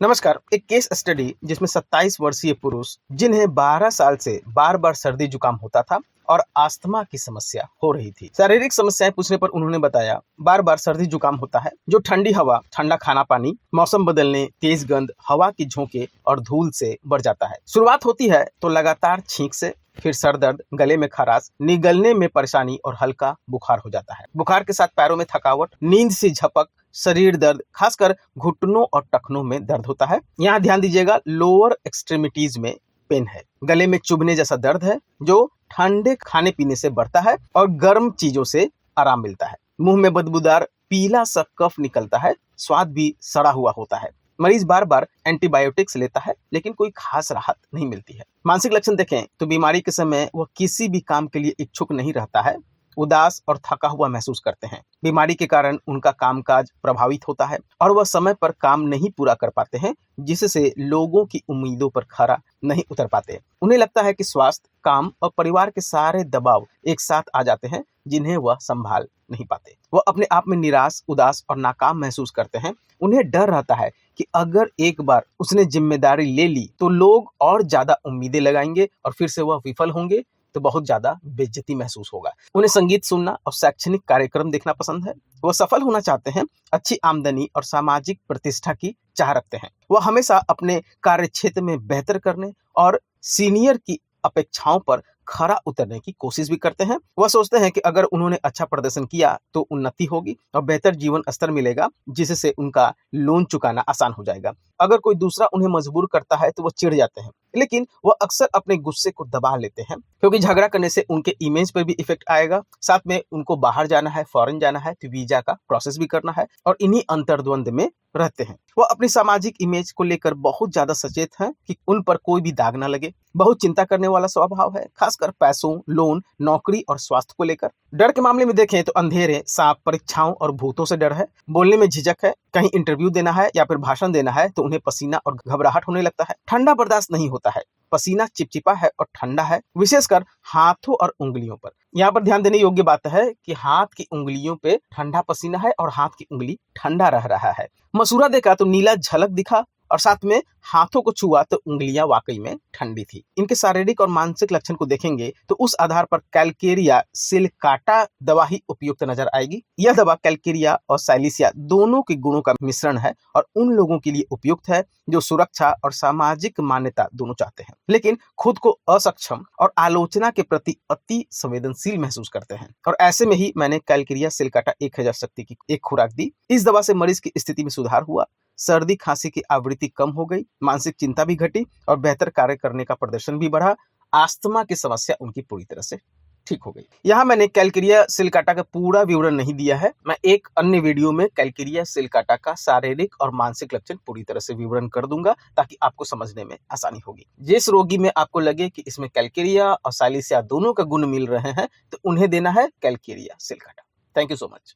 नमस्कार। एक case study जिसमें 27 वर्षीय पुरुष जिन्हें 12 साल से बार बार सर्दी जुकाम होता था और अस्थमा की समस्या हो रही थी। शारीरिक समस्याएं पूछने पर उन्होंने बताया बार बार सर्दी जुकाम होता है जो ठंडी हवा, ठंडा खाना पानी, मौसम बदलने, तेज गंध, हवा की झोंके और धूल से बढ़ जाता है। शुरुआत होती है तो लगातार छींक से, फिर सर दर्द, गले में खराश, निगलने में परेशानी और हल्का बुखार हो जाता है। बुखार के साथ पैरों में थकावट, नींद से झपक, शरीर दर्द, खासकर घुटनों और टखनों में दर्द होता है। यहाँ ध्यान दीजिएगा, लोअर एक्सट्रीमिटीज में पेन है। गले में चुभने जैसा दर्द है जो ठंडे खाने पीने से बढ़ता है और गर्म चीजों से आराम मिलता है। मुंह में बदबूदार पीला सा कफ निकलता है, स्वाद भी सड़ा हुआ होता है। मरीज बार बार एंटीबायोटिक्स लेता है लेकिन कोई खास राहत नहीं मिलती है। मानसिक लक्षण देखें तो बीमारी के समय वह किसी भी काम के लिए इच्छुक नहीं रहता है, उदास और थका हुआ महसूस करते हैं। बीमारी के कारण उनका कामकाज प्रभावित होता है और वह समय पर काम नहीं पूरा कर पाते हैं, जिससे लोगों की उम्मीदों पर खरा नहीं उतर पाते। उन्हें लगता है कि स्वास्थ्य, काम और परिवार के सारे दबाव एक साथ आ जाते हैं जिन्हें वह संभाल नहीं पाते। वह अपने आप में निराश, उदास और नाकाम महसूस करते हैं। उन्हें डर रहता है कि अगर एक बार उसने जिम्मेदारी ले ली तो लोग और ज्यादा उम्मीदें लगाएंगे और फिर से वह विफल होंगे तो बहुत ज्यादा बेइज्जती महसूस होगा। उन्हें संगीत सुनना और शैक्षणिक कार्यक्रम देखना पसंद है। वह सफल होना चाहते हैं, अच्छी आमदनी और सामाजिक प्रतिष्ठा की चाह रखते हैं। वह हमेशा अपने कार्य क्षेत्र में बेहतर करने और सीनियर की अपेक्षाओं पर खरा उतरने की कोशिश भी करते हैं। वह सोचते हैं कि अगर उन्होंने अच्छा प्रदर्शन किया तो उन्नति होगी और बेहतर जीवन स्तर मिलेगा, जिससे उनका लोन चुकाना आसान हो जाएगा। अगर कोई दूसरा उन्हें मजबूर करता है तो वह चिढ़ जाते हैं, लेकिन वह अक्सर अपने गुस्से को दबा लेते हैं क्योंकि झगड़ा करने से उनके इमेज पर भी इफेक्ट आएगा। साथ में उनको बाहर जाना है, फॉरेन जाना है तो वीजा का प्रोसेस भी करना है और इन्हीं अंतर्द्वंद में रहते हैं। वह अपनी सामाजिक इमेज को लेकर बहुत ज्यादा सचेत हैं कि उन पर कोई भी दाग ना लगे। बहुत चिंता करने वाला स्वभाव है, खासकर पैसों, लोन, नौकरी और स्वास्थ्य को लेकर। डर के मामले में देखें तो अंधेरे, सांप, परीक्षाओं और भूतों से डर है। बोलने में झिझक है, कहीं इंटरव्यू देना है या फिर भाषण देना है तो उन्हें पसीना और घबराहट होने लगता है। ठंडा बर्दाश्त नहीं होता है, पसीना चिपचिपा है और ठंडा है, विशेषकर हाथों और उंगलियों पर। यहाँ पर ध्यान देने योग्य बात है कि हाथ की उंगलियों पे ठंडा पसीना है और हाथ की उंगली ठंडा रह रहा है। मसूरा देखा तो नीला झलक दिखा और साथ में हाथों को छुआ तो उंगलियां वाकई में ठंडी थी। इनके शारीरिक और मानसिक लक्षण को देखेंगे तो उस आधार पर कैलकेरिया सिलिकाटा दवा ही उपयुक्त नजर आएगी। यह दवा कैलकेरिया और साइलिसिया दोनों के गुणों का मिश्रण है और उन लोगों के लिए उपयुक्त है जो सुरक्षा और सामाजिक मान्यता दोनों चाहते हैं, लेकिन खुद को असक्षम और आलोचना के प्रति अति संवेदनशील महसूस करते हैं। और ऐसे में ही मैंने कैलकेरिया सिलिकाटा 1000 शक्ति की एक खुराक दी। इस दवा से मरीज की स्थिति में सुधार हुआ, सर्दी खांसी की आवृत्ति कम हो गई, मानसिक चिंता भी घटी और बेहतर कार्य करने का प्रदर्शन भी बढ़ा। अस्थमा की समस्या उनकी पूरी तरह से ठीक हो गई। यहाँ मैंने कैलकेरिया सिलिकाटा का पूरा विवरण नहीं दिया है। मैं एक अन्य वीडियो में कैलकेरिया सिलिकाटा का शारीरिक और मानसिक लक्षण पूरी तरह से विवरण कर दूंगा ताकि आपको समझने में आसानी होगी। जिस रोगी में आपको लगे कि इसमें कैलकेरिया और साइलिसिया दोनों का गुण मिल रहे हैं तो उन्हें देना है कैलकेरिया सिलिकाटा। Thank you so much.